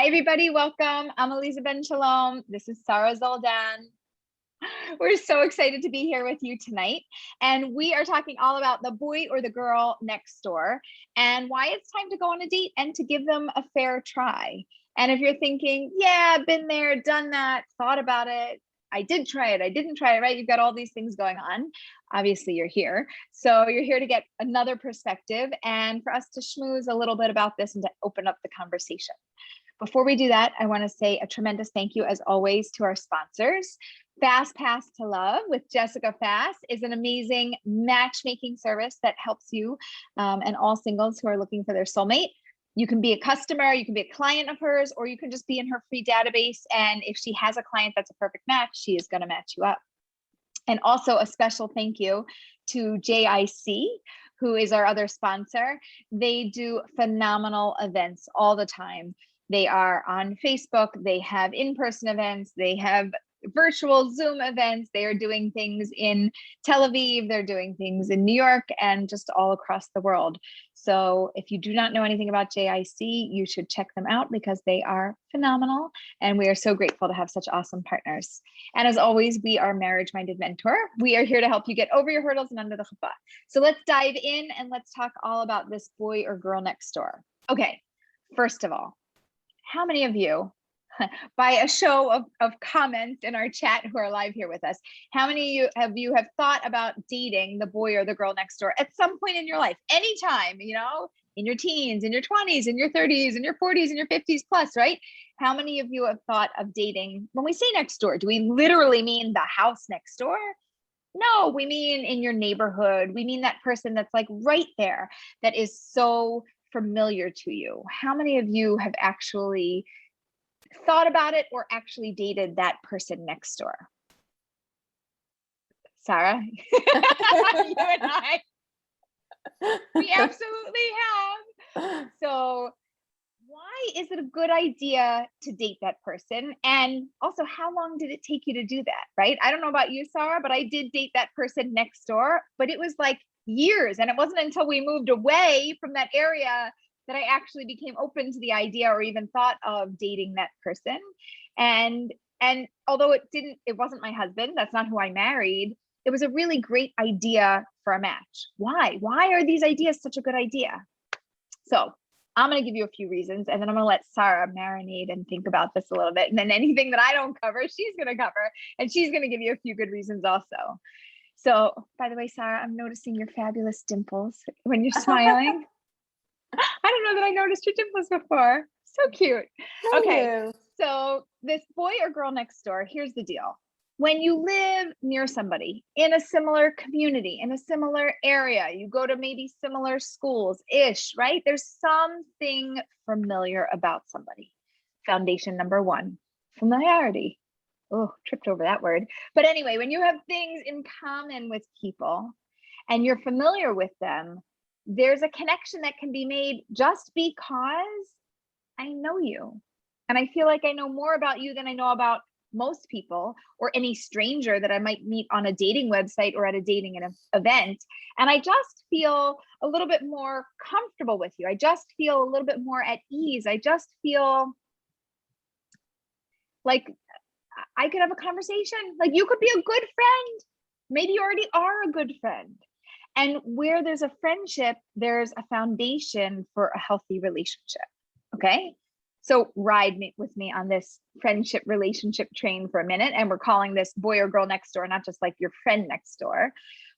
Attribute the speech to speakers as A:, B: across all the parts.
A: Hi, everybody. Welcome. I'm Aleeza Ben Shalom. This is Sarah Zoldan. We're so excited to be here with you tonight. And we are talking all about the boy or the girl next door and why it's time to go on a date and to give them a fair try. And if you're thinking, yeah, been there, done that, thought about it, I did try it, I didn't try it, right? You've got all these things going on. Obviously, you're here. So you're here to get another perspective and for us to schmooze a little bit about this and to open up the conversation. Before we do that, I want to say a tremendous thank you, as always, to our sponsors. Fast Pass to Love with Jessica Fast is an amazing matchmaking service that helps you and all singles who are looking for their soulmate. You can be a customer, you can be a client of hers, or you can just be in her free database. And if she has a client that's a perfect match, she is going to match you up. And also a special thank you to JIC, who is our other sponsor. They do phenomenal events all the time. They are on Facebook, they have in-person events, they have virtual Zoom events, they are doing things in Tel Aviv, they're doing things in New York, and just all across the world. So if you do not know anything about JIC, you should check them out because they are phenomenal. And we are so grateful to have such awesome partners. And as always, we are Marriage Minded Mentor. We are here to help you get over your hurdles and under the chuppah. So let's dive in and let's talk all about this boy or girl next door. Okay, first of all, how many of you, by a show of comments in our chat who are live here with us, how many of you have thought about dating the boy or the girl next door at some point in your life, anytime, you know, in your teens, in your 20s, in your 30s, in your 40s, in your 50s plus, right? How many of you have thought of dating? When we say next door, do we literally mean the house next door? No, we mean in your neighborhood. We mean that person that's like right there, that is so familiar to you. How many of you have actually thought about it or actually dated that person next door? Sarah, you and I, we absolutely have. So why is it a good idea to date that person? And also, how long did it take you to do that, right? I don't know about you, Sarah, but I did date that person next door, but it was like years. And it wasn't until we moved away from that area that I actually became open to the idea or even thought of dating that person. And although it wasn't my husband, that's not who I married, it was a really great idea for a match. Why? Why are these ideas such a good idea? So I'm going to give you a few reasons, and then I'm going to let Sarah marinate and think about this a little bit. And then anything that I don't cover, she's going to cover, and she's going to give you a few good reasons also. So, by the way, Sarah, I'm noticing your fabulous dimples when you're smiling. I don't know that I noticed your dimples before. So cute. Okay, so this boy or girl next door, here's the deal. When you live near somebody in a similar community, in a similar area, you go to maybe similar schools-ish, right? There's something familiar about somebody. Foundation number one, familiarity. Oh, tripped over that word. But anyway, when you have things in common with people and you're familiar with them, there's a connection that can be made just because I know you. And I feel like I know more about you than I know about most people or any stranger that I might meet on a dating website or at a dating event. And I just feel a little bit more comfortable with you. I just feel a little bit more at ease. I just feel like I could have a conversation. Like you could be a good friend. Maybe you already are a good friend. And where there's a friendship, there's a foundation for a healthy relationship. Okay. So ride with me on this friendship relationship train for a minute. And we're calling this boy or girl next door, not just like your friend next door,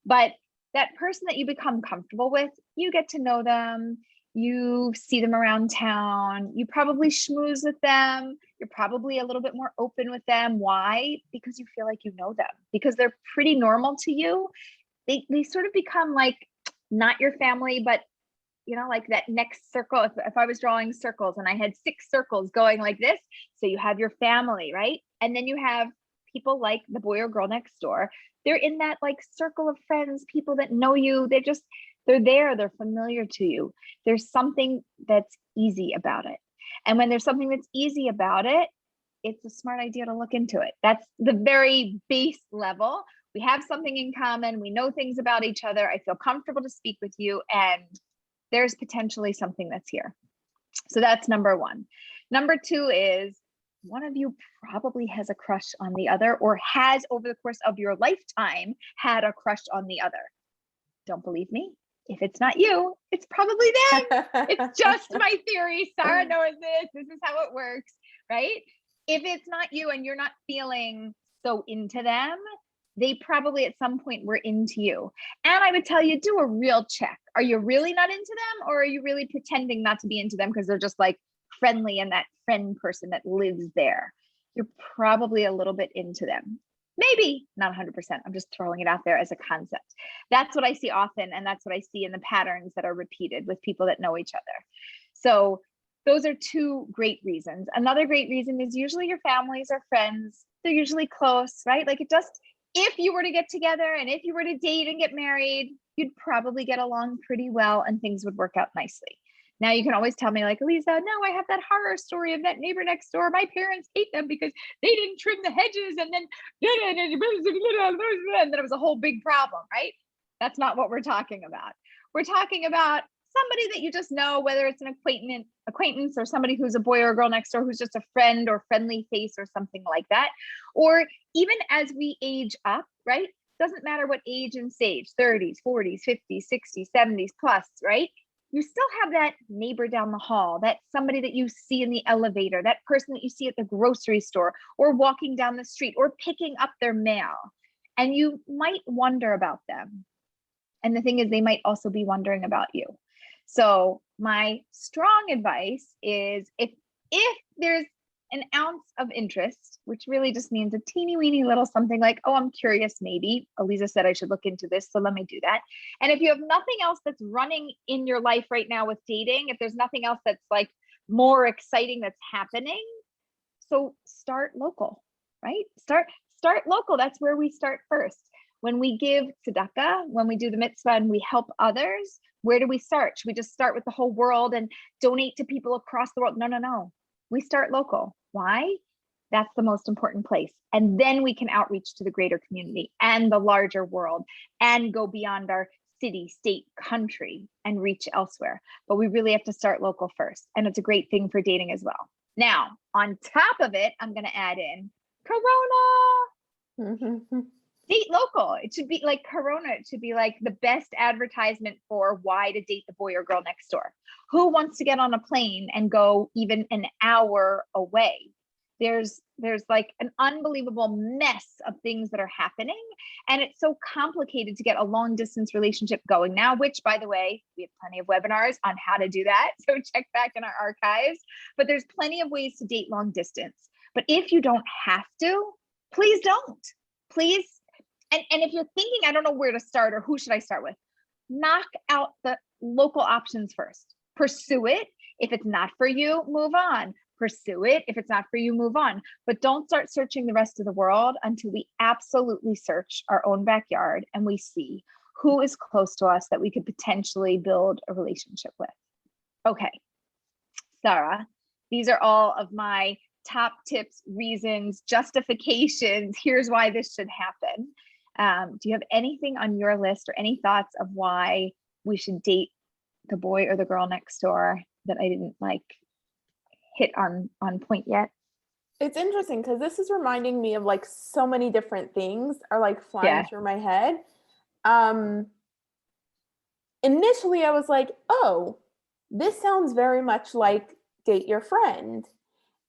A: but that person that you become comfortable with, you get to know them. You see them around town. You probably schmooze with them. You're probably a little bit more open with them. Why? Because you feel like you know them, because they're pretty normal to you. They sort of become like not your family, but you know, like that next circle. If I was drawing circles and I had 6 circles going like this, so you have your family, right? And then you have people like the boy or girl next door. They're in that like circle of friends, people that know you. They're there, they're familiar to you. There's something that's easy about it. And when there's something that's easy about it, it's a smart idea to look into it. That's the very base level. We have something in common. We know things about each other. I feel comfortable to speak with you, and there's potentially something that's here. So that's number one. Number two is one of you probably has a crush on the other, or has over the course of your lifetime had a crush on the other. Don't believe me? If it's not you, it's probably them. It's just my theory. Sarah knows this. This is how it works, right? If it's not you and you're not feeling so into them, they probably at some point were into you. And I would tell you, do a real check. Are you really not into them, or are you really pretending not to be into them because they're just like friendly and that friend person that lives there? You're probably a little bit into them. Maybe not 100%. I'm just throwing it out there as a concept. That's what I see often. And that's what I see in the patterns that are repeated with people that know each other. So those are two great reasons. Another great reason is usually your families or friends. They're usually close, right? Like, it just, if you were to get together and if you were to date and get married, you'd probably get along pretty well and things would work out nicely. Now you can always tell me like, Aleeza, no, I have that horror story of that neighbor next door. My parents hate them because they didn't trim the hedges, and then it was a whole big problem, right? That's not what we're talking about. We're talking about somebody that you just know, whether it's an acquaintance or somebody who's a boy or a girl next door who's just a friend or friendly face or something like that. Or even as we age up, right? Doesn't matter what age and stage, 30s, 40s, 50s, 60s, 70s plus, right? You still have that neighbor down the hall, that somebody that you see in the elevator, that person that you see at the grocery store or walking down the street or picking up their mail. And you might wonder about them. And the thing is, they might also be wondering about you. So my strong advice is if there's an ounce of interest, which really just means a teeny weeny little something like, oh, I'm curious, maybe Aleeza said I should look into this, so let me do that. And if you have nothing else that's running in your life right now with dating, if there's nothing else that's like more exciting that's happening, so start local, right? Start local. That's where we start first. When we give tzedakah, when we do the mitzvah and we help others, where do we start? Should we just start with the whole world and donate to people across the world? No. We start local. Why? That's the most important place. And then we can outreach to the greater community and the larger world and go beyond our city, state, country and reach elsewhere. But we really have to start local first. And it's a great thing for dating as well. Now, on top of it, I'm going to add in Corona. Date local. It should be like Corona. It should be like the best advertisement for why to date the boy or girl next door. Who wants to get on a plane and go even an hour away? There's like an unbelievable mess of things that are happening. And it's so complicated to get a long distance relationship going now, which, by the way, we have plenty of webinars on how to do that. So check back in our archives. But there's plenty of ways to date long distance. But if you don't have to, please don't. Please. And if you're thinking, I don't know where to start or who should I start with, knock out the local options first. Pursue it. If it's not for you, move on. Pursue it. If it's not for you, move on. But don't start searching the rest of the world until we absolutely search our own backyard and we see who is close to us that we could potentially build a relationship with. Okay, Sarah, these are all of my top tips, reasons, justifications. Here's why this should happen. Do you have anything on your list or any thoughts of why we should date the boy or the girl next door that I didn't like hit on point yet?
B: It's interesting because this is reminding me of like so many different things are like flying through my head. Initially I was like, oh, this sounds very much like date your friend.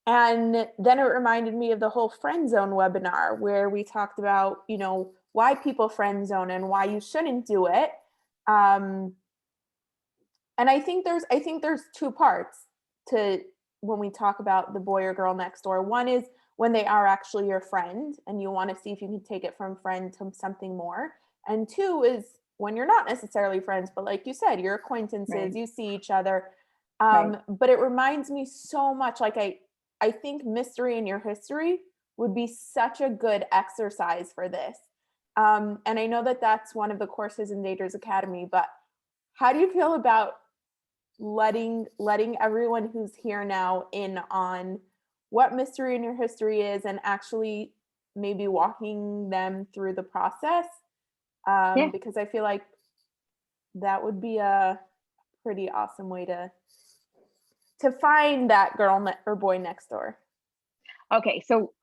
B: And then it reminded me of the whole friend zone webinar where we talked about, you know, why people friend zone and why you shouldn't do it. And I think there's two parts to when we talk about the boy or girl next door. One is when they are actually your friend and you want to see if you can take it from friend to something more. And two is when you're not necessarily friends, but like you said, you're acquaintances, you see each other. But it reminds me so much, like I think mystery in your history would be such a good exercise for this. And I know that that's one of the courses in Daters Academy, but how do you feel about letting everyone who's here now in on what mystery in your history is and actually maybe walking them through the process? Because I feel like that would be a pretty awesome way to to find that girl or boy next door?
A: Okay, so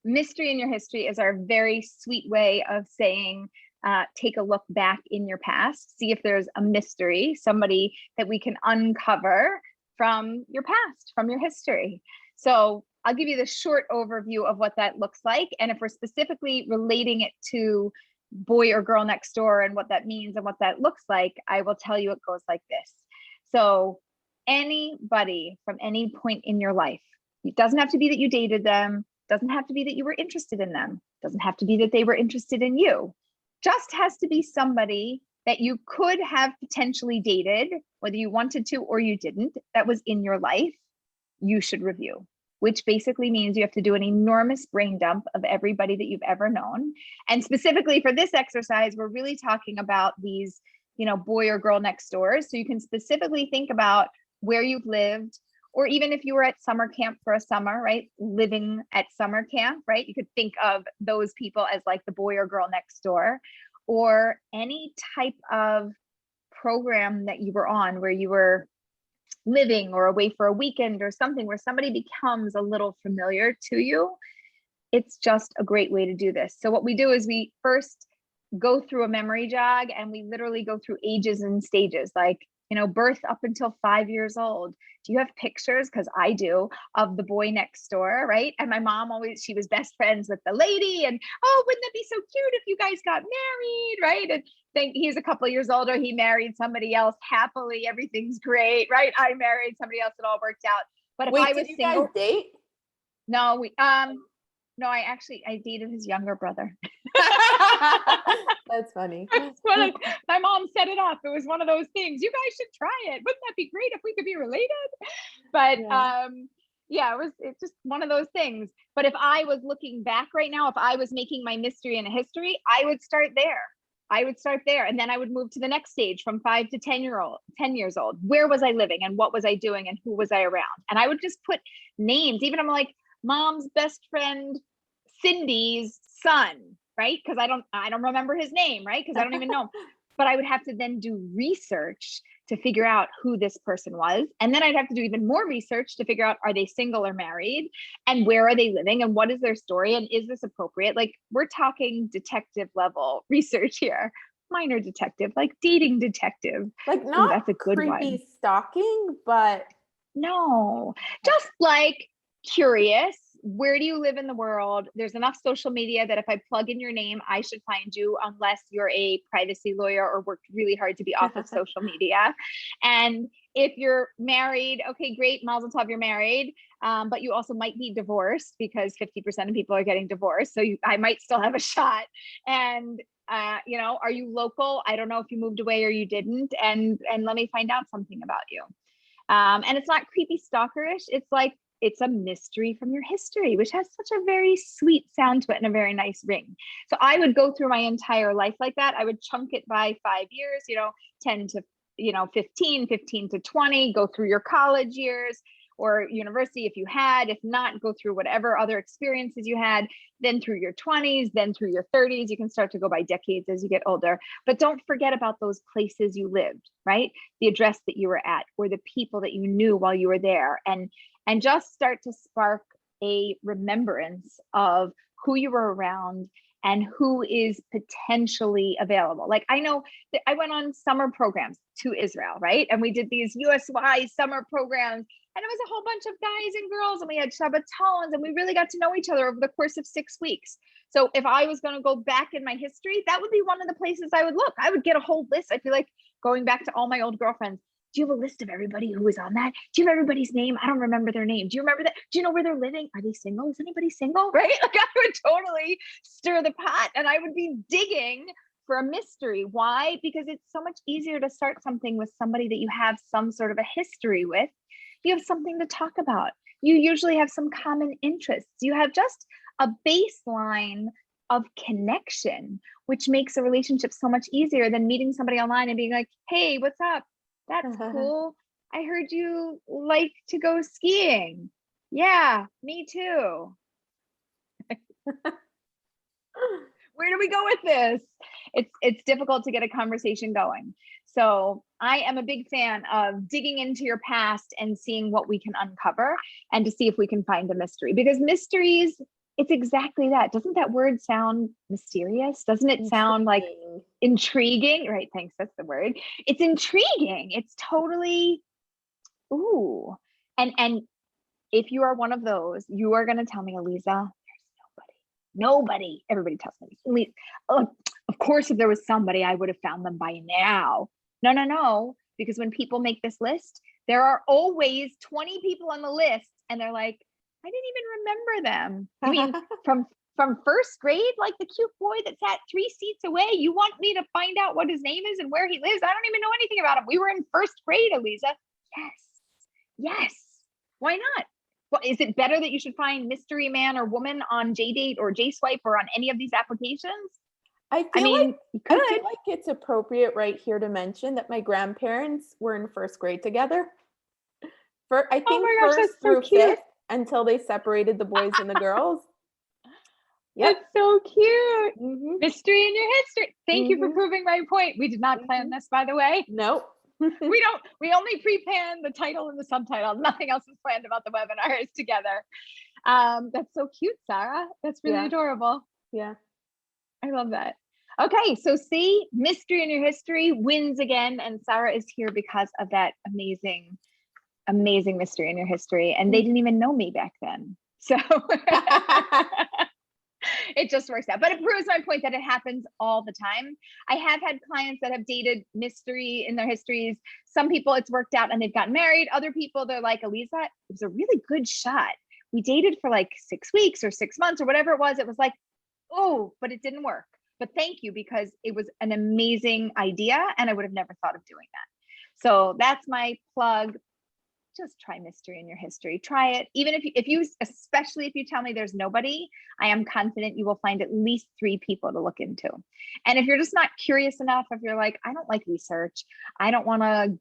A: mystery in your history is our very sweet way of saying, take a look back in your past, see if there's a mystery, somebody that we can uncover from your past, from your history. So I'll give you the short overview of what that looks like. And if we're specifically relating it to boy or girl next door and what that means and what that looks like, I will tell you it goes like this. So anybody from any point in your life, it doesn't have to be that you dated them, doesn't have to be that you were interested in them, doesn't have to be that they were interested in you, just has to be somebody that you could have potentially dated, whether you wanted to or you didn't, that was in your life, you should review, which basically means you have to do an enormous brain dump of everybody that you've ever known. And specifically for this exercise, we're really talking about these, boy or girl next doors. So you can specifically think about where you've lived, or even if you were at summer camp for a summer, right? Living at summer camp, right? You could think of those people as like the boy or girl next door, or any type of program that you were on where you were living or away for a weekend or something where somebody becomes a little familiar to you. It's just a great way to do this. So what we do is we first go through a memory jog, and we literally go through ages and stages, like, birth up until 5 years old. Do you have pictures? Because I do, of the boy next door, right? And my mom she was best friends with the lady, and oh, wouldn't that be so cute if you guys got married, right? And think he's a couple of years older, he married somebody else happily, everything's great, right? I married somebody else, it all worked out. But if I was
B: did you
A: single,
B: guys date?
A: no, no, I dated his younger brother.
B: That's funny.
A: My mom set it up. It was one of those things. You guys should try it. Wouldn't that be great if we could be related? But it's just one of those things. But if I was looking back right now, if I was making my mystery and a history, I would start there. And then I would move to the next stage from 5 to 10 years old. Where was I living and what was I doing and who was I around? And I would just put names. Even I'm like, mom's best friend Cindy's son, right? Because I don't remember his name, right? Because I don't even know. But I would have to then do research to figure out who this person was. And then I'd have to do even more research to figure out, are they single or married? And where are they living? And what is their story? And is this appropriate? Like, we're talking detective level research here. Minor detective, like dating detective.
B: Like, not
A: that's a good
B: creepy
A: one.
B: Stalking, but
A: no, just like curious. Where do you live in the world? There's enough social media that if I plug in your name, I should find you, unless you're a privacy lawyer or worked really hard to be off of social media. And if you're married, okay, great, mazel tov, you're married. But you also might be divorced, because 50% of people are getting divorced. So I might still have a shot. And are you local? I don't know if you moved away or you didn't. And let me find out something about you. And it's not creepy stalkerish. It's like, it's a mystery from your history, which has such a very sweet sound to it and a very nice ring. So I would go through my entire life like that. I would chunk it by 5 years, 10 to 15, 15 to 20, go through your college years or university if you had. If not, go through whatever other experiences you had, then through your 20s, then through your 30s. You can start to go by decades as you get older. But don't forget about those places you lived, right? The address that you were at, or the people that you knew while you were there. And just start to spark a remembrance of who you were around and who is potentially available. Like, I know that I went on summer programs to Israel, right? And we did these US-wide summer programs, and it was a whole bunch of guys and girls, and we had Shabbatons, and we really got to know each other over the course of 6 weeks. So if I was going to go back in my history, that would be one of the places I would look. I would get a whole list. I feel like going back to all my old girlfriends. Do you have a list of everybody who was on that? Do you have everybody's name? I don't remember their name. Do you remember that? Do you know where they're living? Are they single? Is anybody single? Right? Like, I would totally stir the pot, and I would be digging for a mystery. Why? Because it's so much easier to start something with somebody that you have some sort of a history with. You have something to talk about. You usually have some common interests. You have just a baseline of connection, which makes a relationship so much easier than meeting somebody online and being like, hey, what's up? That's cool. I heard you like to go skiing. Yeah, me too. Where do we go with this? It's difficult to get a conversation going. So I am a big fan of digging into your past and seeing what we can uncover and to see if we can find a mystery, because mysteries, it's exactly that. Doesn't that word sound mysterious? Doesn't it sound like intriguing? Right. Thanks. That's the word. It's intriguing. It's totally, ooh. And if you are one of those, you are going to tell me, Aleeza, there's nobody. Everybody tells me, oh, of course, if there was somebody, I would have found them by now. No. Because when people make this list, there are always 20 people on the list and they're like, I didn't even remember them. You mean from first grade, like the cute boy that sat 3 seats away? You want me to find out what his name is and where he lives? I don't even know anything about him. We were in first grade, Aleeza. Yes. Why not? Well, is it better that you should find mystery man or woman on JDate or JSwipe or on any of these applications?
B: I feel like it's appropriate right here to mention that my grandparents were in first grade together. I think first through fifth, until they separated the boys and the girls.
A: Yep. That's so cute. Mm-hmm. Mystery in your history. Thank you for proving my point. We did not plan this, by the way.
B: Nope.
A: We only pre-planned the title and the subtitle. Nothing else is planned about the webinars together. That's so cute, Sarah. That's really adorable.
B: Yeah.
A: I love that. Okay, so see, mystery in your history wins again, and Sarah is here because of that amazing mystery in your history. And they didn't even know me back then. So it just works out. But it proves my point that it happens all the time. I have had clients that have dated mystery in their histories. Some people it's worked out and they've gotten married. Other people, they're like, Aleeza, it was a really good shot. We dated for like 6 weeks or 6 months or whatever it was. It was like, oh, but it didn't work. But thank you, because it was an amazing idea and I would have never thought of doing that. So that's my plug. Just try mystery in your history. Try it. Even if you, especially if you tell me there's nobody, I am confident you will find at least 3 people to look into. And if you're just not curious enough, if you're like, I don't like research, I don't want to,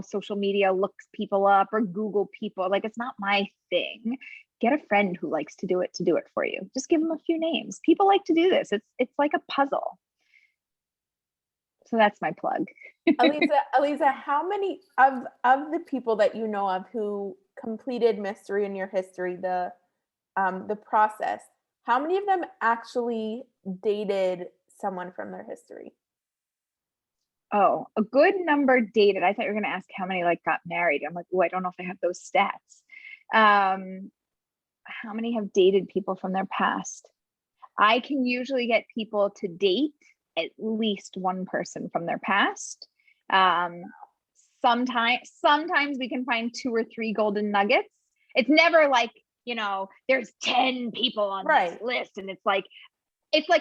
A: social media look people up or Google people, like it's not my thing. Get a friend who likes to do it for you. Just give them a few names. People like to do this. It's like a puzzle. So that's my plug.
B: Aleeza, how many of the people that you know of who completed mystery in your history, the process, how many of them actually dated someone from their history?
A: Oh, a good number dated. I thought you were going to ask how many got married. I'm like, oh, I don't know if I have those stats. How many have dated people from their past? I can usually get people to date at least one person from their past. Sometimes we can find 2 or 3 golden nuggets. It's never like, there's 10 people on this list and it's like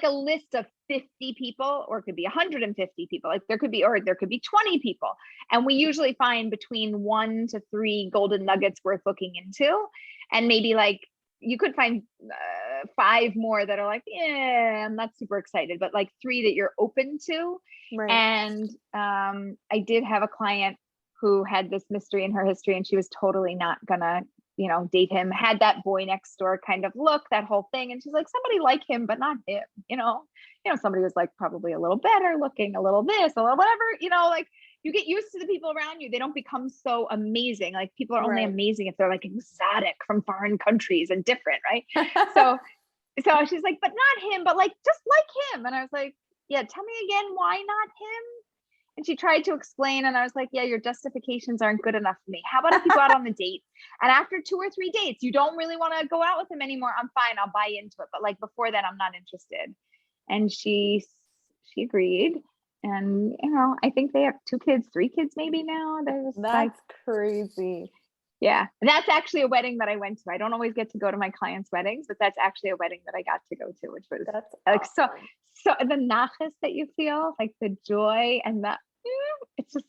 A: a list of 50 people, or it could be 150 people. Like there could be 20 people. And we usually find between 1 to 3 golden nuggets worth looking into. And maybe you could find 5 more that are like, yeah, I'm not super excited, but 3 that you're open to. Right. And I did have a client who had this mystery in her history and she was totally not gonna, date him, had that boy next door kind of look, that whole thing. And she's like, somebody like him, but not him, somebody was probably a little better looking, a little this, a little whatever, you get used to the people around you. They don't become so amazing. People are only amazing if they're exotic from foreign countries and different, right? So she's like, but not him, but just like him. And I was like, yeah, tell me again, why not him? And she tried to explain, and I was like, yeah, your justifications aren't good enough for me. How about if you go out on the date and after 2 or 3 dates, you don't really want to go out with him anymore? I'm fine. I'll buy into it. But before that, I'm not interested. And she agreed. And, I think they have 2 kids, 3 kids maybe now.
B: That's crazy.
A: Yeah. And that's actually a wedding that I went to. I don't always get to go to my clients' weddings, but that's actually a wedding that I got to go to, which was awesome. So the nachas that you feel, the joy and it's just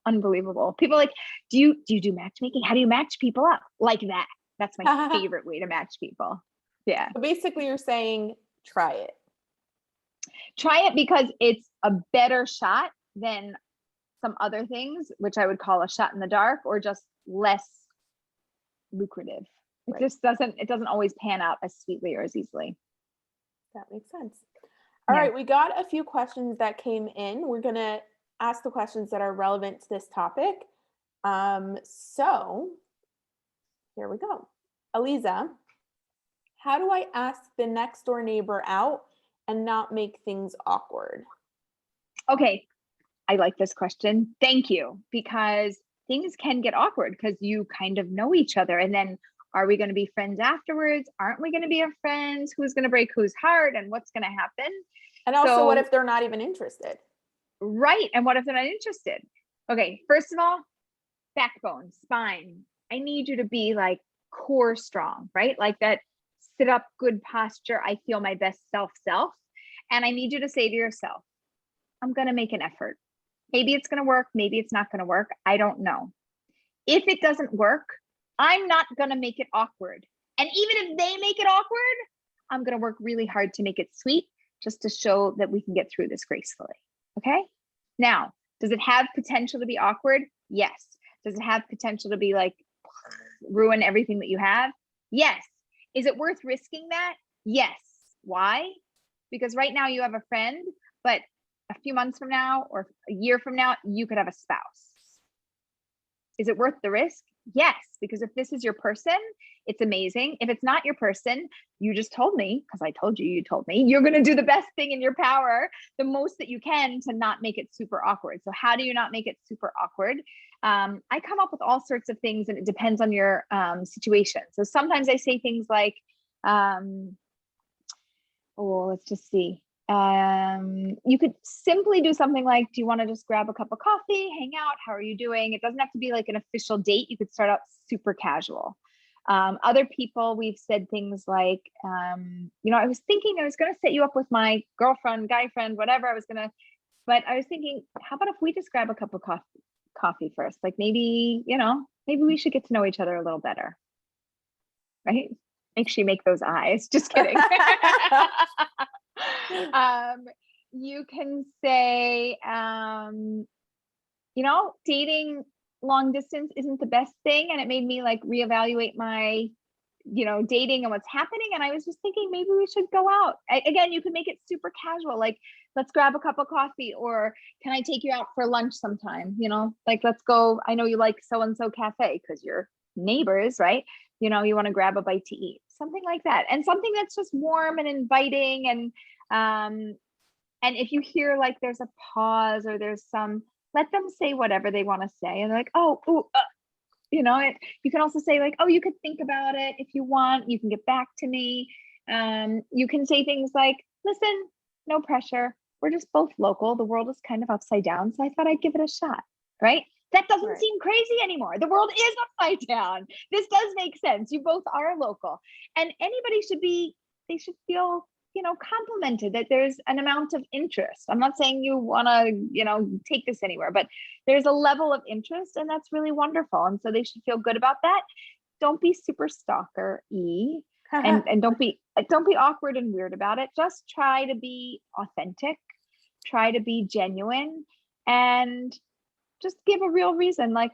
A: unbelievable. People do you do matchmaking? How do you match people up like that? That's my favorite way to match people. Yeah.
B: So basically you're saying, try it.
A: Try it because it's a better shot than some other things, which I would call a shot in the dark or just less lucrative. It doesn't always pan out as sweetly or as easily.
B: That makes sense. All right, we got a few questions that came in. We're going to ask the questions that are relevant to this topic. So here we go. Aleeza, how do I ask the next door neighbor out and not make things awkward?
A: Okay, I like this question. Thank you, because things can get awkward because you kind of know each other. And then are we going to be friends afterwards? Aren't we going to be friends? Who's going to break whose heart and what's going to happen?
B: And also, what if they're not even interested?
A: Right. And what if they're not interested? Okay, first of all, backbone, spine. I need you to be like core strong, right? Like that sit up, good posture. I feel my best self. And I need you to say to yourself, I'm going to make an effort. Maybe it's going to work. Maybe it's not going to work. I don't know. If it doesn't work, I'm not going to make it awkward. And even if they make it awkward, I'm going to work really hard to make it sweet, just to show that we can get through this gracefully. Okay. Now, does it have potential to be awkward? Yes. Does it have potential to be like ruin everything that you have? Yes. Is it worth risking that? Yes. Why? Because right now you have a friend, but a few months from now or a year from now, you could have a spouse. Is it worth the risk? Yes, because if this is your person, it's amazing. If it's not your person, you just told me, because I told you, you told me, you're going to do the best thing in your power, the most that you can to not make it super awkward. So how do you not make it super awkward? I come up with all sorts of things, and it depends on your situation. So sometimes I say things like, let's just see. You could simply do something like, do you want to just grab a cup of coffee, hang out? How are you doing? It doesn't have to be like an official date. You could start out super casual. Other people, we've said things like, I was thinking I was going to set you up with my girlfriend, guy friend, whatever. But I was thinking, how about if we just grab a cup of coffee first? Like maybe we should get to know each other a little better. Right? Make sure you make those eyes. Just kidding. You can say, dating long distance isn't the best thing. And it made me like reevaluate my, dating and what's happening. And I was just thinking, maybe we should go out. Again, you can make it super casual. Like, let's grab a cup of coffee, or can I take you out for lunch sometime? Like, let's go. I know you like so-and-so cafe because you're neighbors, right? You want to grab a bite to eat, something like that. And something that's just warm and inviting. And if you hear like there's a pause or there's let them say whatever they want to say. And they're like, you can also say like, oh, you could think about it if you want, you can get back to me. You can say things like, listen, no pressure. We're just both local. The world is kind of upside down. So I thought I'd give it a shot. Right. That doesn't seem crazy anymore. The world is upside down. This does make sense. You both are local, and anybody they should feel, complimented that there's an amount of interest. I'm not saying you want to, take this anywhere, but there's a level of interest, and that's really wonderful. And so they should feel good about that. Don't be super stalker-y and don't be awkward and weird about it. Just try to be authentic, try to be genuine, and just give a real reason. Like,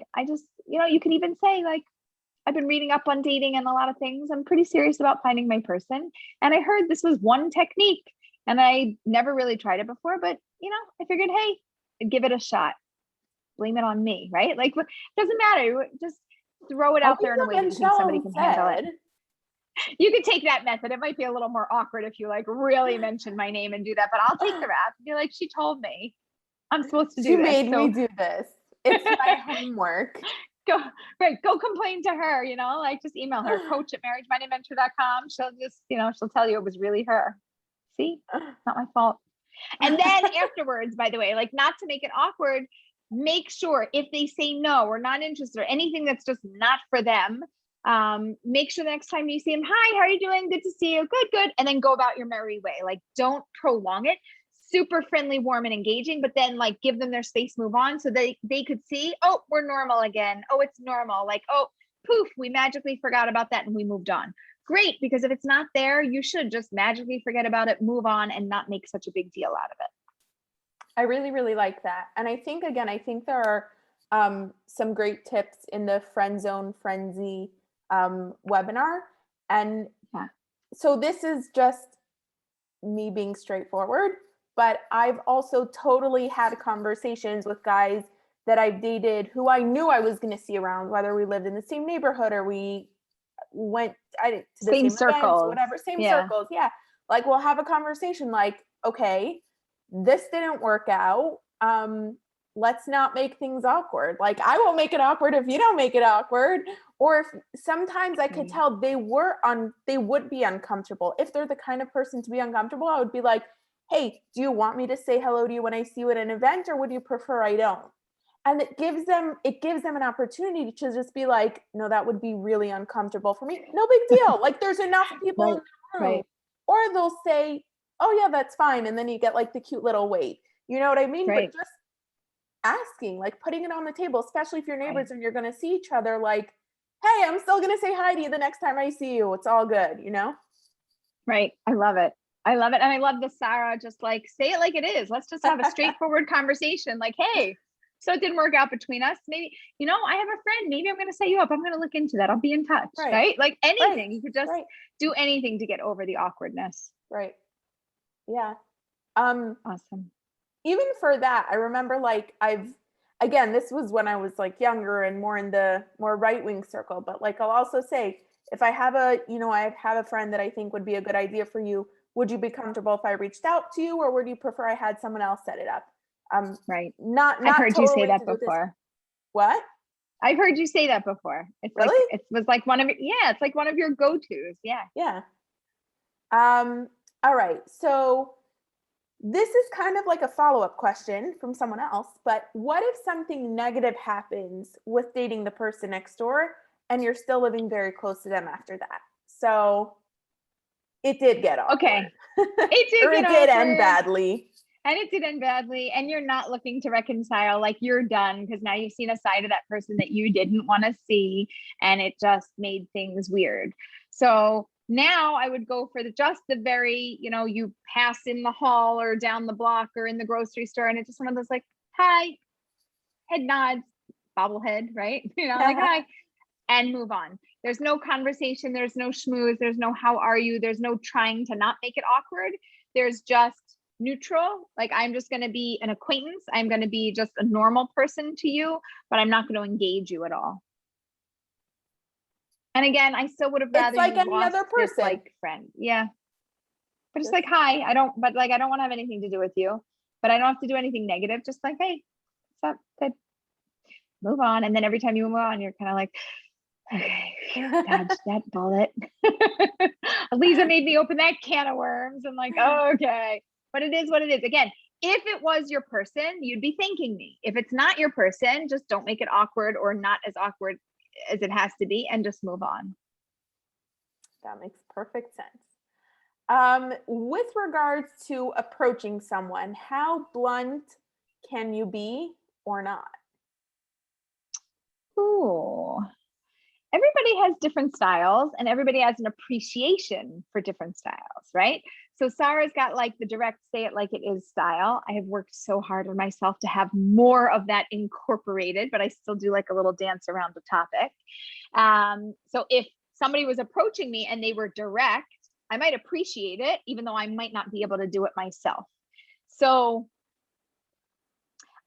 A: you can even say like, I've been reading up on dating and a lot of things. I'm pretty serious about finding my person. And I heard this was one technique, and I never really tried it before, but I figured, hey, I'd give it a shot. Blame it on me, right? Like, it doesn't matter. Just throw it out there in a way that you think somebody can handle it. You could take that method. It might be a little more awkward if you like really mention my name and do that, but I'll take the rap. You're like, she told me I'm supposed to do this.
B: She made me do this. It's my homework.
A: Go complain to her, like just email her, coach@marriagemindedmentor.com. She'll just, she'll tell you it was really her. See, it's not my fault. And then afterwards, by the way, like, not to make it awkward, make sure if they say no or not interested or anything that's just not for them, make sure the next time you see them, hi, how are you doing? Good to see you. Good. And then go about your merry way. Like, don't prolong it. Super friendly, warm, and engaging, but then like give them their space, move on, so they could see, oh, we're normal again. Oh, it's normal. Like, oh, poof, we magically forgot about that and we moved on. Great, because if it's not there, you should just magically forget about it, move on, and not make such a big deal out of it.
B: I really, really like that. And I think there are some great tips in the Friend Zone Frenzy webinar. And so this is just me being straightforward. but I've also totally had conversations with guys that I've dated who I knew I was going to see around, whether we lived in the same neighborhood or we went to the same events,
A: circles.
B: whatever, same circles. Yeah. Like we'll have a conversation like, okay, this didn't work out. Let's not make things awkward. Like I won't make it awkward if you don't make it awkward. Or if sometimes I could tell they would be uncomfortable. If they're the kind of person to be uncomfortable, I would be like, hey, do you want me to say hello to you when I see you at an event, or would you prefer I don't? And it gives them an opportunity to just be like, no, that would be really uncomfortable for me. No big deal. Like there's enough people in the room. Or they'll say, oh yeah, that's fine. And then you get like the cute little wait. You know what I mean? But just asking, like putting it on the table, especially if you're neighbors and you're going to see each other, like, hey, I'm still going to say hi to you the next time I see you. It's all good, you know?
A: Right. I love it. And I love the Sarah, just like, say it like it is. Let's just have a straightforward conversation. Like, hey, so it didn't work out between us. Maybe, you know, I have a friend, maybe I'm going to set you up. I'm going to look into that. I'll be in touch. Right. Like anything, you could just do anything to get over the awkwardness.
B: Right. Yeah.
A: Awesome.
B: Even for that, I remember like again, this was when I was like younger and more in the more right-wing circle, but like, I'll also say, if I have a friend that I think would be a good idea for you, would you be comfortable if I reached out to you, or would you prefer I had someone else set it up?
A: Right.
B: Not
A: I've heard
B: totally
A: you say that before.
B: What?
A: I've heard you say that before. It's
B: really?
A: Like, it was like one of your, it's like one of your go-tos. Yeah.
B: Yeah. All right. So this is kind of like a follow-up question from someone else, but what if something negative happens with dating the person next door and you're still living very close to them after that? So it did get awkward.
A: Okay. It did
B: or it did end badly.
A: And it did end badly. And you're not looking to reconcile, like you're done because now you've seen a side of that person that you didn't want to see. And it just made things weird. So now I would go for just the very, you know, you pass in the hall or down the block or in the grocery store. And it's just one of those like, hi, head nods, bobblehead, right? You know, like, hi, and move on. There's no conversation. There's no schmooze. There's no, how are you? There's no trying to not make it awkward. There's just neutral. Like, I'm just going to be an acquaintance. I'm going to be just a normal person to you, but I'm not going to engage you at all. And again, I still would have rather
B: it's like any other person,
A: this, like, friend. Yeah. But just like, hi, I don't want to have anything to do with you, but I don't have to do anything negative. Just like, hey, what's up? Good. Move on. And then every time you move on, you're kind of like, okay, dodge that bullet. Aleeza made me open that can of worms. I'm like, oh, okay. But it is what it is. Again, if it was your person, you'd be thanking me. If it's not your person, just don't make it awkward or not as awkward as it has to be and just move on.
B: That makes perfect sense. With regards to approaching someone, how blunt can you be or not?
A: Ooh. Everybody has different styles and everybody has an appreciation for different styles, right? So Sarah's got like the direct say it like it is style. I have worked so hard on myself to have more of that incorporated, but I still do like a little dance around the topic. So if somebody was approaching me and they were direct, I might appreciate it, even though I might not be able to do it myself. So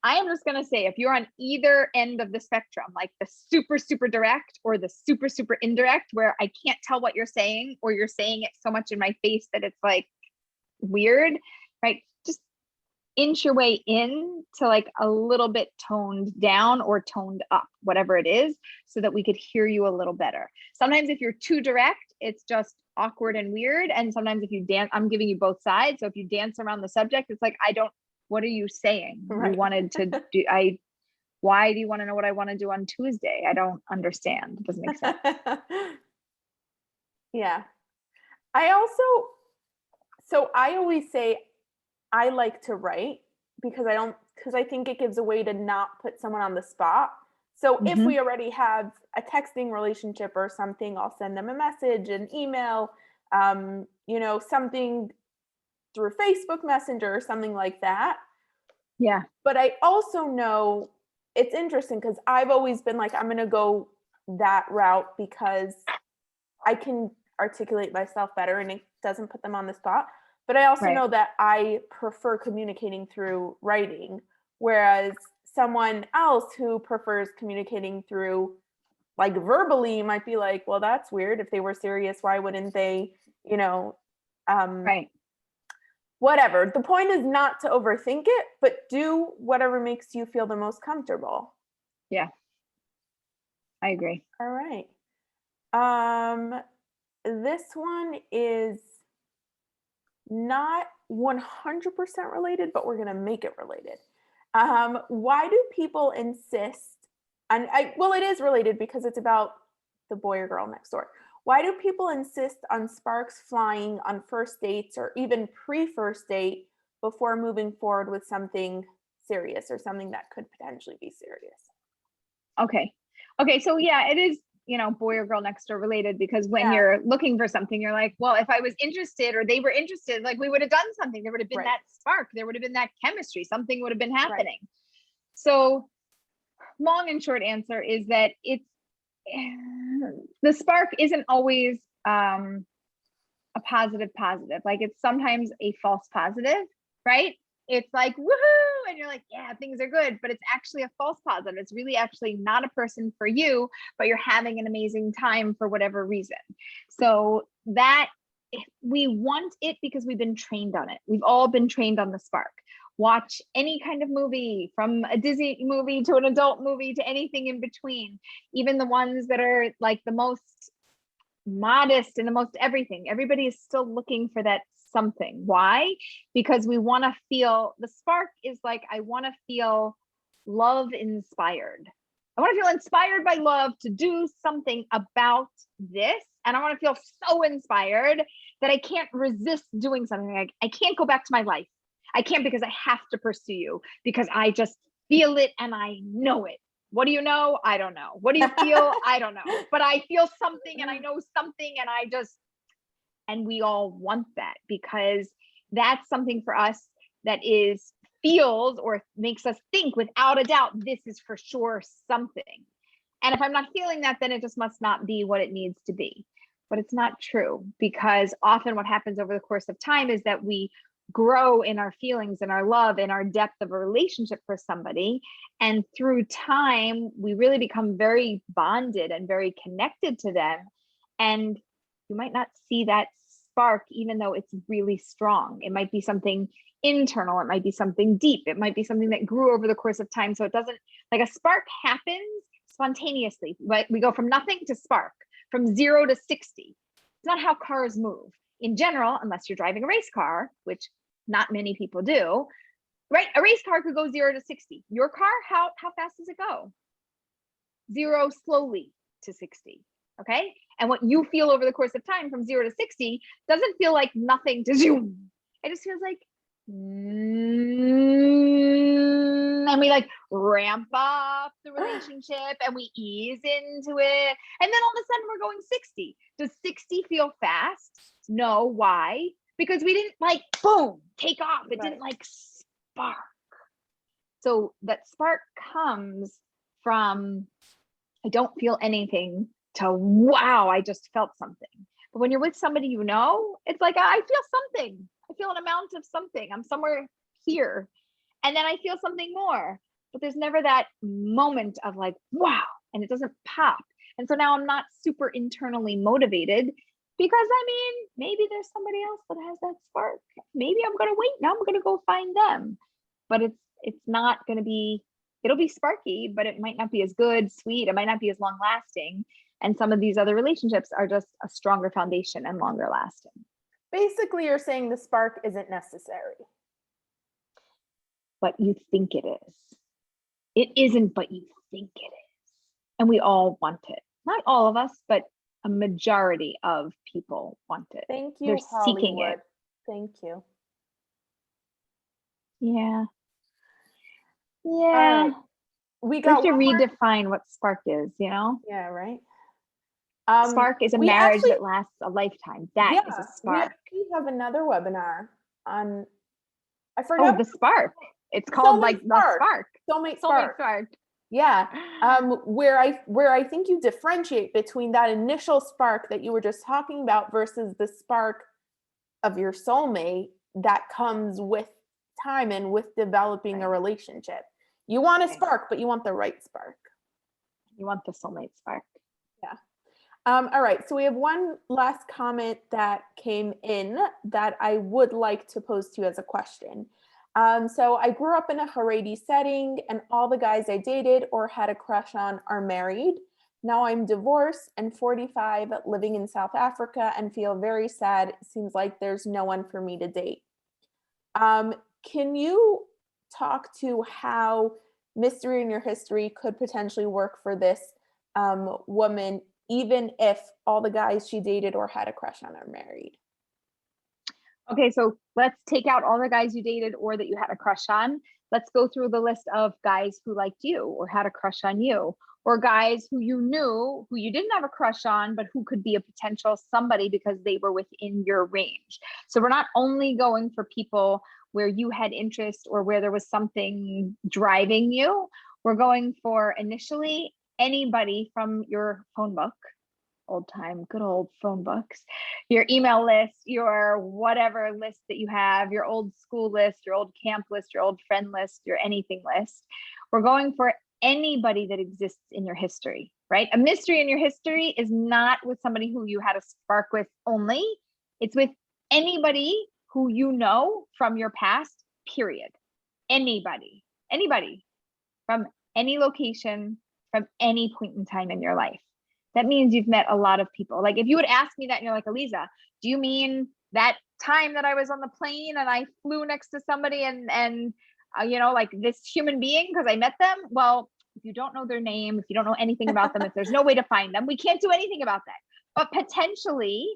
A: I am just going to say, if you're on either end of the spectrum, like the super, super direct or the super, super indirect, where I can't tell what you're saying, or you're saying it so much in my face that it's like weird, right? Just inch your way in to like a little bit toned down or toned up, whatever it is, so that we could hear you a little better. Sometimes if you're too direct, it's just awkward and weird. And sometimes if you dance, I'm giving you both sides. So if you dance around the subject, it's like, what are you saying? Right. You wanted to do, why do you want to know what I want to do on Tuesday? I don't understand. It doesn't make sense.
B: Yeah. I always say I like to write because I think it gives a way to not put someone on the spot. So if we already have a texting relationship or something, I'll send them a message, an email, something through Facebook Messenger or something like that.
A: Yeah.
B: But I also know it's interesting because I've always been like, I'm going to go that route because I can articulate myself better and it doesn't put them on the spot. But I also
A: Right.
B: know that I prefer communicating through writing, whereas someone else who prefers communicating through like verbally might be like, well, that's weird. If they were serious, why wouldn't they, you know,
A: Right.
B: whatever. The point is not to overthink it, but do whatever makes you feel the most comfortable.
A: Yeah. I agree.
B: All right. This one is not 100% related, but we're going to make it related. Why do people insist well, it is related because it's about the boy or girl next door. Why do people insist on sparks flying on first dates or even pre-first date before moving forward with something serious or something that could potentially be serious?
A: Okay. Okay. So yeah, it is, boy or girl next door related, because when you're looking for something, you're like, well, if I was interested or they were interested, like we would have done something. There would have been that spark. There would have been that chemistry. Something would have been happening. Right. So long and short answer is that the spark isn't always a positive. Like it's sometimes a false positive, right? It's like, woohoo, and you're like, yeah, things are good, but it's actually a false positive. It's really actually not a person for you, but you're having an amazing time for whatever reason. So that we want it because we've been trained on it. We've all been trained on the spark. Watch any kind of movie, from a Disney movie to an adult movie to anything in between, even the ones that are like the most modest and the most everything. Everybody is still looking for that something. Why? Because we want to feel, the spark is like, I want to feel love inspired. I want to feel inspired by love to do something about this. And I want to feel so inspired that I can't resist doing something. Like I can't go back to my life. I can't, because I have to pursue you, because I just feel it and I know it. What do you know? I don't know. What do you feel? I don't know. But I feel something and I know something, and we all want that, because that's something for us that feels or makes us think without a doubt, this is for sure something. And if I'm not feeling that, then it just must not be what it needs to be. But it's not true, because often what happens over the course of time is that we grow in our feelings and our love and our depth of a relationship for somebody. And through time, we really become very bonded and very connected to them. And you might not see that spark, even though it's really strong. It might be something internal. It might be something deep. It might be something that grew over the course of time. So it doesn't, like, a spark happens spontaneously. Right? We go from nothing to spark, from 0 to 60. It's not how cars move in general, unless you're driving a race car, which not many people do, right? A race car could go 0 to 60. Your car, how fast does it go? 0 slowly to 60. Okay. And what you feel over the course of time from 0 to 60 doesn't feel like nothing to zoom. It just feels like, and we like ramp up the relationship and we ease into it. And then all of a sudden we're going 60. Does 60 feel fast? No. Why? Because we didn't like, boom, take off. It didn't like spark. So that spark comes from, I don't feel anything, to wow, I just felt something. But when you're with somebody you know, it's like, I feel something. I feel an amount of something. I'm somewhere here. And then I feel something more. But there's never that moment of like, wow, and it doesn't pop. And so now I'm not super internally motivated, because maybe there's somebody else that has that spark. Maybe I'm going to wait. Now I'm going to go find them. But it's not going to be, it'll be sparky, but it might not be as good, sweet. It might not be as long lasting. And some of these other relationships are just a stronger foundation and longer lasting.
B: Basically, you're saying the spark isn't necessary.
A: But you think it is. It isn't, but you think it is. And we all want it. Not all of us, but a majority of people want it.
B: Thank you,
A: They're
B: Hollywood.
A: seeking it.
B: Thank you.
A: Yeah. Yeah.
B: We
A: have to redefine what spark is,
B: Yeah, right.
A: Spark is a marriage that lasts a lifetime. That is a spark.
B: We have another webinar on, I forgot.
A: Oh, the spark. It's called like the spark.
B: Soulmate spark. Yeah. Where I think you differentiate between that initial spark that you were just talking about versus the spark of your soulmate that comes with time and with developing a relationship. You want a spark, but you want the right spark.
A: You want the soulmate spark.
B: Yeah. All right. So we have one last comment that came in that I would like to pose to you as a question. So I grew up in a Haredi setting, and all the guys I dated or had a crush on are married. Now I'm divorced and 45, living in South Africa, and feel very sad. It seems like there's no one for me to date. Can you talk to how mystery in your history could potentially work for this woman, even if all the guys she dated or had a crush on are married?
A: Okay, so let's take out all the guys you dated or that you had a crush on. Let's go through the list of guys who liked you or had a crush on you, or guys who you knew, who you didn't have a crush on, but who could be a potential somebody because they were within your range. So we're not only going for people where you had interest or where there was something driving you. We're going for initially anybody from your phone book, old time, good old phone books, your email list, your whatever list that you have, your old school list, your old camp list, your old friend list, your anything list. We're going for anybody that exists in your history, right? A mystery in your history is not with somebody who you had a spark with only. It's with anybody who you know from your past, period. Anybody from any location, from any point in time in your life. That means you've met a lot of people. Like if you would ask me that and you're like, Aleeza, do you mean that time that I was on the plane and I flew next to somebody and like this human being because I met them? Well, if you don't know their name, if you don't know anything about them, if there's no way to find them, we can't do anything about that. But potentially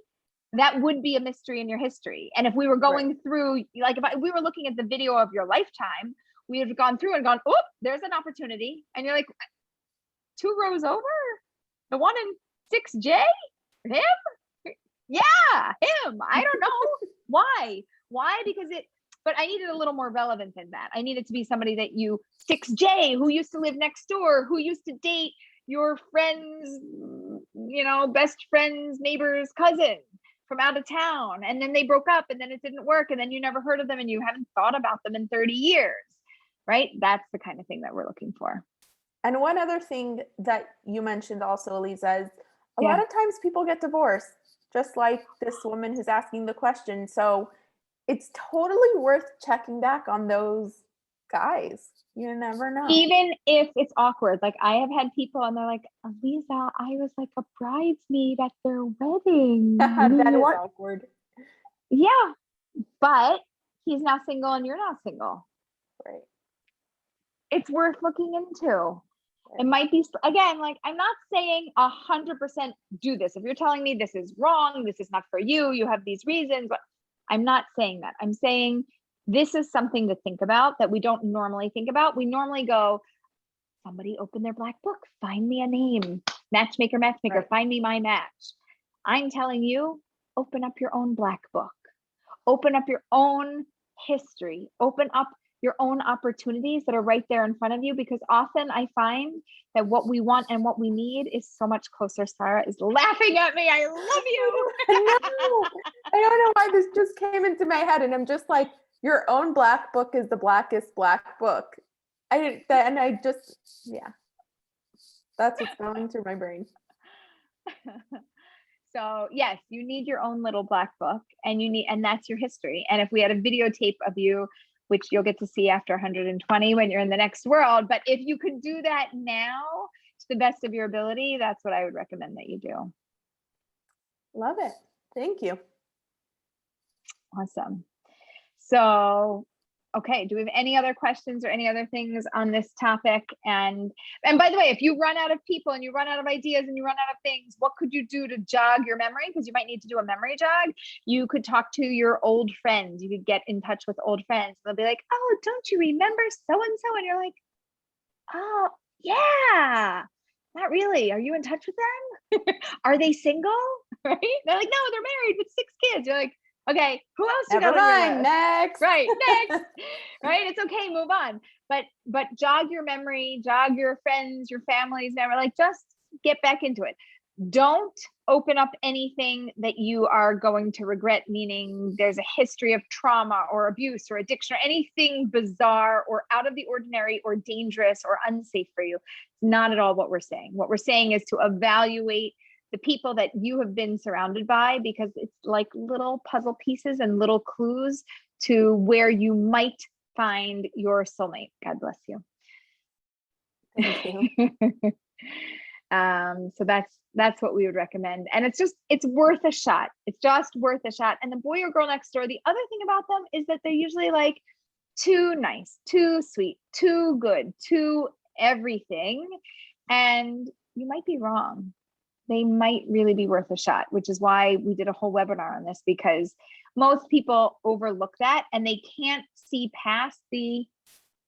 A: that would be a mystery in your history. And if we were going through, like if we were looking at the video of your lifetime, we would have gone through and gone, oh, there's an opportunity. And you're like, 2 rows over? The one in 6J? Him? Yeah, him. I don't know. Why? Because but I needed a little more relevant than that. I needed to be somebody that 6J, who used to live next door, who used to date your friend's, best friend's neighbor's cousin from out of town. And then they broke up and then it didn't work. And then you never heard of them and you haven't thought about them in 30 years, right? That's the kind of thing that we're looking for.
B: And one other thing that you mentioned also, Aleeza, is a lot of times people get divorced, just like this woman who's asking the question. So it's totally worth checking back on those guys. You never know.
A: Even if it's awkward. Like I have had people and they're like, Aleeza, I was like a bridesmaid at their wedding.
B: That is awkward.
A: Yeah, but he's now single and you're not single.
B: Right.
A: It's worth looking into. It might be, again, like I'm not saying 100% do this. If you're telling me this is wrong, this is not for you, you have these reasons, but I'm not saying that. I'm saying this is something to think about that we don't normally think about. We normally go, somebody open their black book, find me a name, matchmaker, find me my match. I'm telling you, open up your own black book, open up your own history, open up your own opportunities that are right there in front of you, because often I find that what we want and what we need is so much closer. Sarah is laughing at me. I love you.
B: No, I don't know why this just came into my head, and I'm just like, your own black book is the blackest black book. That's what's going through my brain.
A: So yes, you need your own little black book, and that's your history. And if we had a videotape of you, which you'll get to see after 120 when you're in the next world, but if you could do that now to the best of your ability, that's what I would recommend that you do.
B: Love it. Thank you.
A: Awesome. So, okay, do we have any other questions or any other things on this topic? And by the way, if you run out of people and you run out of ideas and you run out of things, what could you do to jog your memory? Because you might need to do a memory jog. You could talk to your old friends. You could get in touch with old friends. They'll be like, oh, don't you remember so-and-so? And you're like, oh, yeah, not really. Are you in touch with them? Are they single? Right? They're like, no, they're married with 6 kids. You're like, okay, who else you got on your list?
B: Next.
A: Right, next. Right? It's okay, move on. But jog your memory, jog your friends, your family's memory, like just get back into it. Don't open up anything that you are going to regret, meaning there's a history of trauma or abuse or addiction or anything bizarre or out of the ordinary or dangerous or unsafe for you. Not at all what we're saying. What we're saying is to evaluate the people that you have been surrounded by, because it's like little puzzle pieces and little clues to where you might find your soulmate. God bless you.
B: Thank you.
A: So that's what we would recommend. And it's worth a shot. It's just worth a shot. And the boy or girl next door, the other thing about them is that they're usually like too nice, too sweet, too good, too everything. And you might be wrong. They might really be worth a shot, which is why we did a whole webinar on this, because most people overlook that and they can't see past the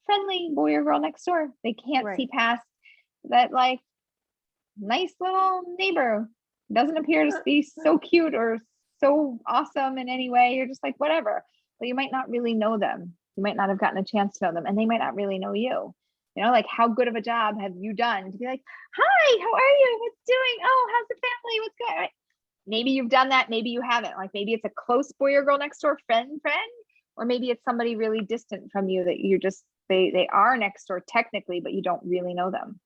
A: friendly boy or girl next door. They can't see past that, like, nice little neighbor. Doesn't appear to be so cute or so awesome in any way. You're just like, whatever. But you might not really know them. You might not have gotten a chance to know them, and they might not really know you. You know, like, how good of a job have you done to be like, hi, how are you? What's doing? Oh, how's the family? What's good? Right. Maybe you've done that. Maybe you haven't. Like, maybe it's a close boy or girl next door friend, or maybe it's somebody really distant from you that you just, they are next door technically, but you don't really know them.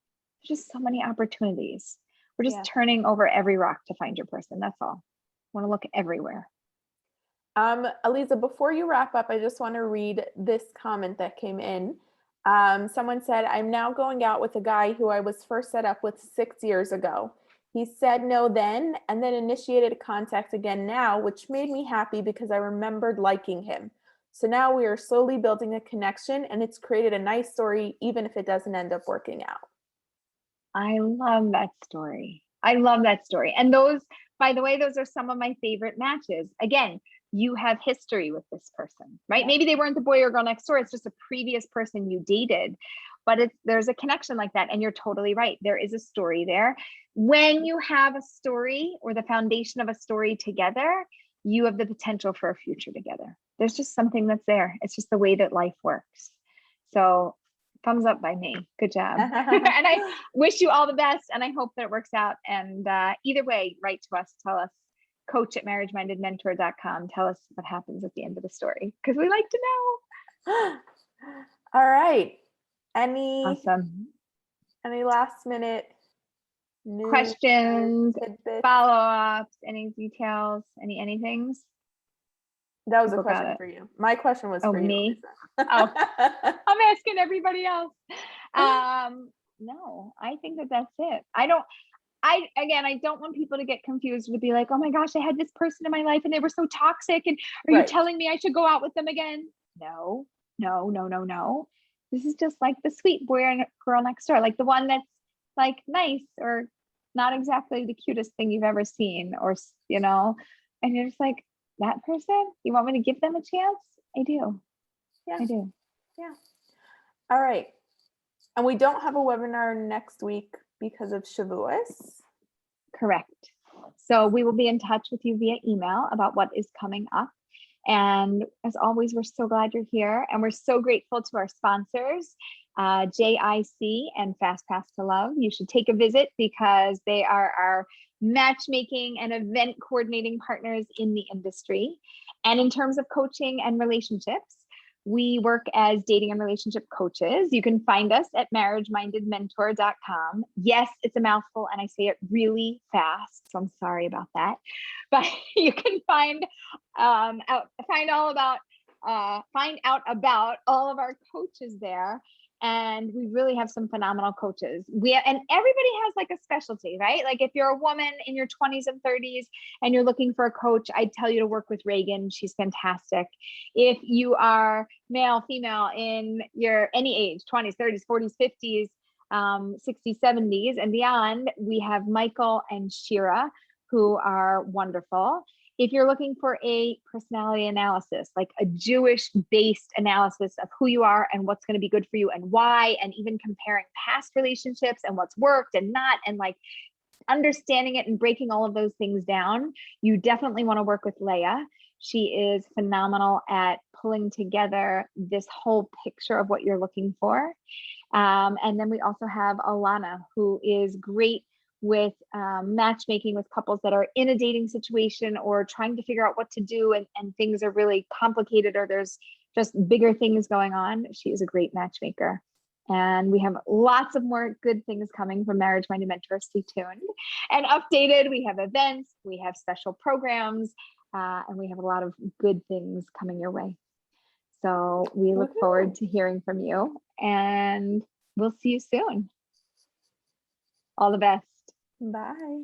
A: There's just so many opportunities. We're just turning over every rock to find your person. That's all. Want to look everywhere.
B: Aleeza, before you wrap up, I just want to read this comment that came in. Someone said, I'm now going out with a guy who I was first set up with 6 years ago. He said no then, and then initiated contact again now, which made me happy because I remembered liking him. So now we are slowly building a connection, and it's created a nice story, even if it doesn't end up working out.
A: I love that story. I love that story. And those, by the way, those are some of my favorite matches. Again, you have history with this person, right? Maybe they weren't the boy or girl next door. It's just a previous person you dated, but there's a connection like that. And you're totally right. There is a story there. When you have a story or the foundation of a story together, you have the potential for a future together. There's just something that's there. It's just the way that life works. So thumbs up by me. Good job. And I wish you all the best. And I hope that it works out. And either way, write to us, tell us, coach@marriagemindedmentor.com. Tell us what happens at the end of the story, because we like to know.
B: All right.
A: Awesome.
B: Any last minute
A: questions, follow-ups, any details, anythings?
B: That was a question for you. My question was for you.
A: Me? Oh, I'm asking everybody else. No, I think that's it. I don't want people to get confused, to be like, oh my gosh, I had this person in my life and they were so toxic. And are you telling me I should go out with them again? No. This is just like the sweet boy and girl next door, like the one that's like nice or not exactly the cutest thing you've ever seen, or, you know, and you're just like, that person, you want me to give them a chance? I do. Yeah, I do.
B: Yeah. All right. And we don't have a webinar next week because of Shavuos.
A: Correct. So we will be in touch with you via email about what is coming up. And as always, we're so glad you're here. And we're so grateful to our sponsors, JIC and Fast Pass to Love. You should take a visit because they are our matchmaking and event coordinating partners in the industry. And in terms of coaching and relationships, we work as dating and relationship coaches. You can find us at marriagemindedmentor.com. Yes, it's a mouthful and I say it really fast, so I'm sorry about that. But you can find out about all of our coaches there. And we really have some phenomenal coaches. And everybody has like a specialty, right? Like if you're a woman in your 20s and 30s and you're looking for a coach, I'd tell you to work with Reagan. She's fantastic. If you are male, female in your any age, 20s, 30s, 40s, 50s, 60s, 70s and beyond, we have Michael and Shira, who are wonderful. If you're looking for a personality analysis, like a Jewish-based analysis of who you are and what's going to be good for you and why, and even comparing past relationships and what's worked and not, and like understanding it and breaking all of those things down, you definitely want to work with Leah. She is phenomenal at pulling together this whole picture of what you're looking for. And then we also have Alana, who is great with matchmaking with couples that are in a dating situation or trying to figure out what to do, and things are really complicated, or there's just bigger things going on. She is a great matchmaker. And we have lots of more good things coming from Marriage Minded Mentors. Stay tuned and updated. We have events, we have special programs, and we have a lot of good things coming your way. So we look forward to hearing from you, and we'll see you soon. All the best.
B: Bye.